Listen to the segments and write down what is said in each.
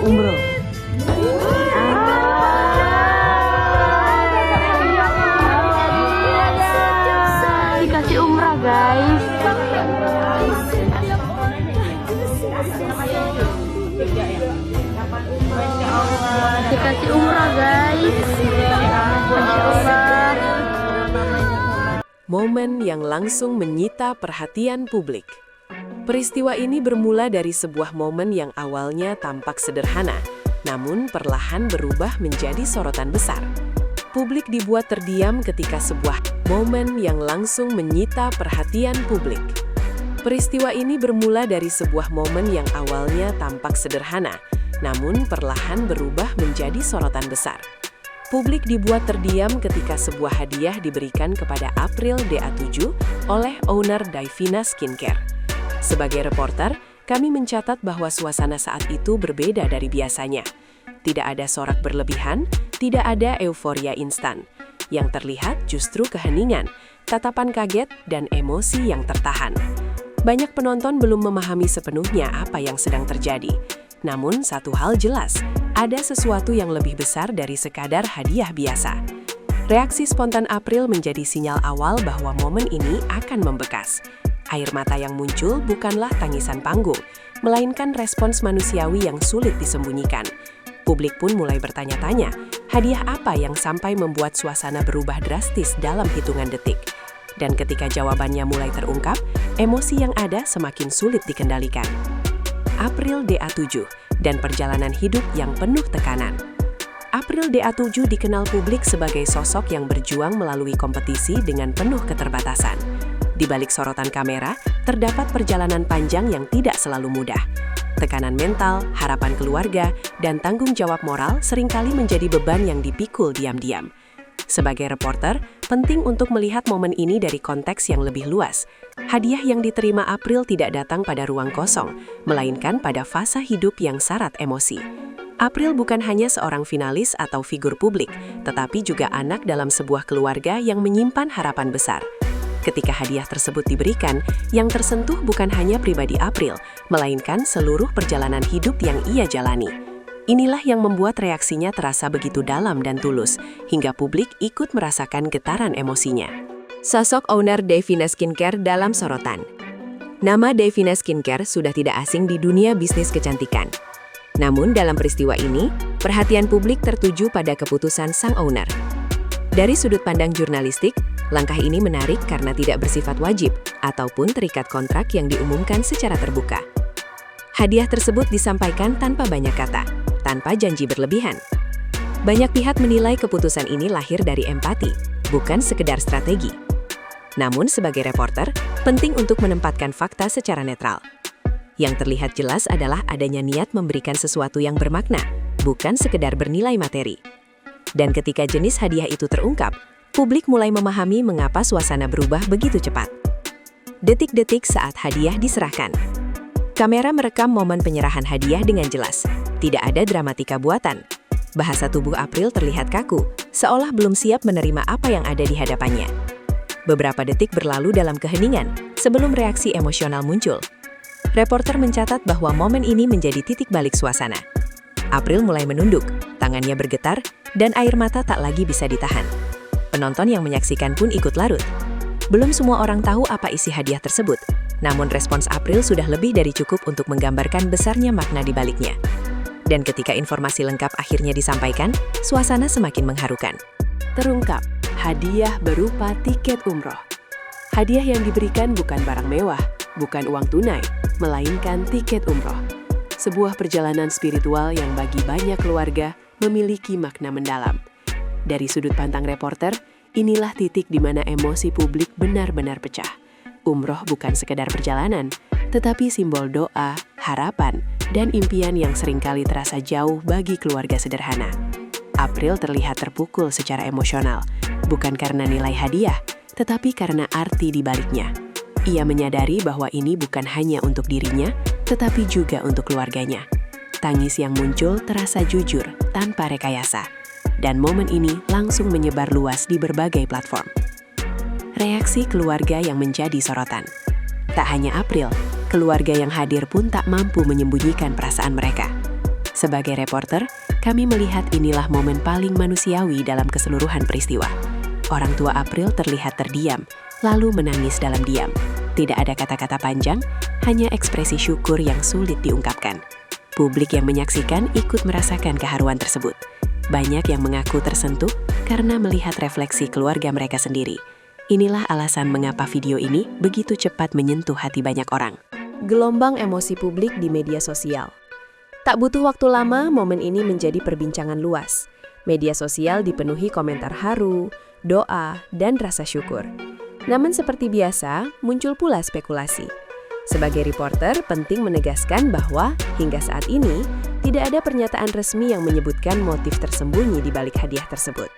umroh. Dikasih umrah guys. Dikasih umrah guys. Masya Allah. Momen yang langsung menyita perhatian publik. Peristiwa ini bermula dari sebuah momen yang awalnya tampak sederhana, namun perlahan berubah menjadi sorotan besar. Publik dibuat terdiam ketika sebuah momen yang langsung menyita perhatian publik. Peristiwa ini bermula dari sebuah momen yang awalnya tampak sederhana, namun perlahan berubah menjadi sorotan besar. Publik dibuat terdiam ketika sebuah hadiah diberikan kepada April DA7 oleh owner Davina Skincare. Sebagai reporter, kami mencatat bahwa suasana saat itu berbeda dari biasanya. Tidak ada sorak berlebihan, tidak ada euforia instan. Yang terlihat justru keheningan, tatapan kaget, dan emosi yang tertahan. Banyak penonton belum memahami sepenuhnya apa yang sedang terjadi. Namun satu hal jelas, ada sesuatu yang lebih besar dari sekadar hadiah biasa. Reaksi spontan April menjadi sinyal awal bahwa momen ini akan membekas. Air mata yang muncul bukanlah tangisan panggung, melainkan respons manusiawi yang sulit disembunyikan. Publik pun mulai bertanya-tanya, hadiah apa yang sampai membuat suasana berubah drastis dalam hitungan detik? Dan ketika jawabannya mulai terungkap, emosi yang ada semakin sulit dikendalikan. April DA7 dan perjalanan hidup yang penuh tekanan. April DA7 dikenal publik sebagai sosok yang berjuang melalui kompetisi dengan penuh keterbatasan. Di balik sorotan kamera, terdapat perjalanan panjang yang tidak selalu mudah. Tekanan mental, harapan keluarga, dan tanggung jawab moral seringkali menjadi beban yang dipikul diam-diam. Sebagai reporter, penting untuk melihat momen ini dari konteks yang lebih luas. Hadiah yang diterima April tidak datang pada ruang kosong, melainkan pada fase hidup yang syarat emosi. April bukan hanya seorang finalis atau figur publik, tetapi juga anak dalam sebuah keluarga yang menyimpan harapan besar. Ketika hadiah tersebut diberikan, yang tersentuh bukan hanya pribadi April, melainkan seluruh perjalanan hidup yang ia jalani. Inilah yang membuat reaksinya terasa begitu dalam dan tulus, hingga publik ikut merasakan getaran emosinya. Sosok owner Davina Skincare dalam sorotan. Nama Davina Skincare sudah tidak asing di dunia bisnis kecantikan. Namun dalam peristiwa ini, perhatian publik tertuju pada keputusan sang owner. Dari sudut pandang jurnalistik, langkah ini menarik karena tidak bersifat wajib ataupun terikat kontrak yang diumumkan secara terbuka. Hadiah tersebut disampaikan tanpa banyak kata, tanpa janji berlebihan. Banyak pihak menilai keputusan ini lahir dari empati, bukan sekedar strategi. Namun sebagai reporter, penting untuk menempatkan fakta secara netral. Yang terlihat jelas adalah adanya niat memberikan sesuatu yang bermakna, bukan sekedar bernilai materi. Dan ketika jenis hadiah itu terungkap, publik mulai memahami mengapa suasana berubah begitu cepat. Detik-detik saat hadiah diserahkan. Kamera merekam momen penyerahan hadiah dengan jelas. Tidak ada dramatika buatan. Bahasa tubuh April terlihat kaku, seolah belum siap menerima apa yang ada di hadapannya. Beberapa detik berlalu dalam keheningan, sebelum reaksi emosional muncul. Reporter mencatat bahwa momen ini menjadi titik balik suasana. April mulai menunduk, tangannya bergetar, dan air mata tak lagi bisa ditahan. Penonton yang menyaksikan pun ikut larut. Belum semua orang tahu apa isi hadiah tersebut, namun respons April sudah lebih dari cukup untuk menggambarkan besarnya makna di baliknya. Dan ketika informasi lengkap akhirnya disampaikan, suasana semakin mengharukan. Terungkap, hadiah berupa tiket umroh. Hadiah yang diberikan bukan barang mewah, bukan uang tunai, melainkan tiket umroh. Sebuah perjalanan spiritual yang bagi banyak keluarga memiliki makna mendalam. Dari sudut pandang reporter, inilah titik di mana emosi publik benar-benar pecah. Umroh bukan sekedar perjalanan, tetapi simbol doa, harapan, dan impian yang seringkali terasa jauh bagi keluarga sederhana. April terlihat terpukul secara emosional, bukan karena nilai hadiah, tetapi karena arti di baliknya. Ia menyadari bahwa ini bukan hanya untuk dirinya, tetapi juga untuk keluarganya. Tangis yang muncul terasa jujur, tanpa rekayasa. Dan momen ini langsung menyebar luas di berbagai platform. Reaksi keluarga yang menjadi sorotan. Tak hanya April, keluarga yang hadir pun tak mampu menyembunyikan perasaan mereka. Sebagai reporter, kami melihat inilah momen paling manusiawi dalam keseluruhan peristiwa. Orang tua April terlihat terdiam, lalu menangis dalam diam. Tidak ada kata-kata panjang, hanya ekspresi syukur yang sulit diungkapkan. Publik yang menyaksikan ikut merasakan keharuan tersebut. Banyak yang mengaku tersentuh karena melihat refleksi keluarga mereka sendiri. Inilah alasan mengapa video ini begitu cepat menyentuh hati banyak orang. Gelombang emosi publik di media sosial. Tak butuh waktu lama, momen ini menjadi perbincangan luas. Media sosial dipenuhi komentar haru, doa, dan rasa syukur. Namun seperti biasa, muncul pula spekulasi. Sebagai reporter, penting menegaskan bahwa hingga saat ini tidak ada pernyataan resmi yang menyebutkan motif tersembunyi di balik hadiah tersebut.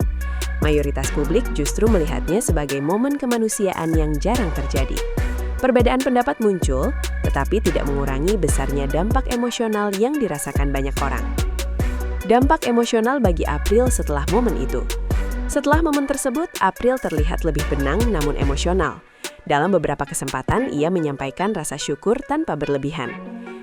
Mayoritas publik justru melihatnya sebagai momen kemanusiaan yang jarang terjadi. Perbedaan pendapat muncul, tetapi tidak mengurangi besarnya dampak emosional yang dirasakan banyak orang. Dampak emosional bagi April setelah momen itu. Setelah momen tersebut, April terlihat lebih benang namun emosional. Dalam beberapa kesempatan, ia menyampaikan rasa syukur tanpa berlebihan.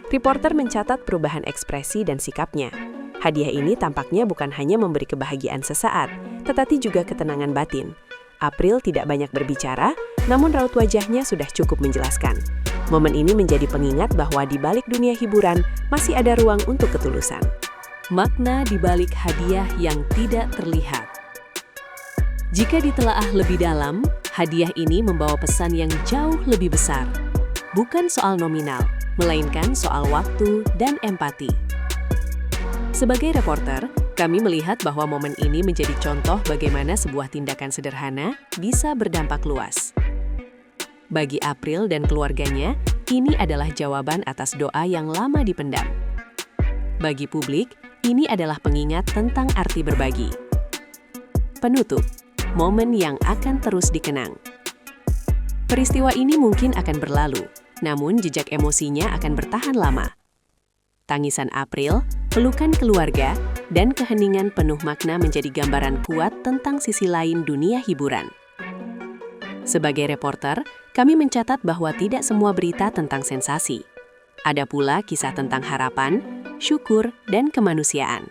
Reporter mencatat perubahan ekspresi dan sikapnya. Hadiah ini tampaknya bukan hanya memberi kebahagiaan sesaat, tetapi juga ketenangan batin. April tidak banyak berbicara, namun raut wajahnya sudah cukup menjelaskan. Momen ini menjadi pengingat bahwa di balik dunia hiburan masih ada ruang untuk ketulusan. Makna di balik hadiah yang tidak terlihat. Jika ditelaah lebih dalam, hadiah ini membawa pesan yang jauh lebih besar. Bukan soal nominal, melainkan soal waktu dan empati. Sebagai reporter, kami melihat bahwa momen ini menjadi contoh bagaimana sebuah tindakan sederhana bisa berdampak luas. Bagi April dan keluarganya, ini adalah jawaban atas doa yang lama dipendam. Bagi publik, ini adalah pengingat tentang arti berbagi. Penutup, momen yang akan terus dikenang. Peristiwa ini mungkin akan berlalu, namun jejak emosinya akan bertahan lama. Tangisan April, pelukan keluarga, dan keheningan penuh makna menjadi gambaran kuat tentang sisi lain dunia hiburan. Sebagai reporter, kami mencatat bahwa tidak semua berita tentang sensasi. Ada pula kisah tentang harapan, syukur, dan kemanusiaan.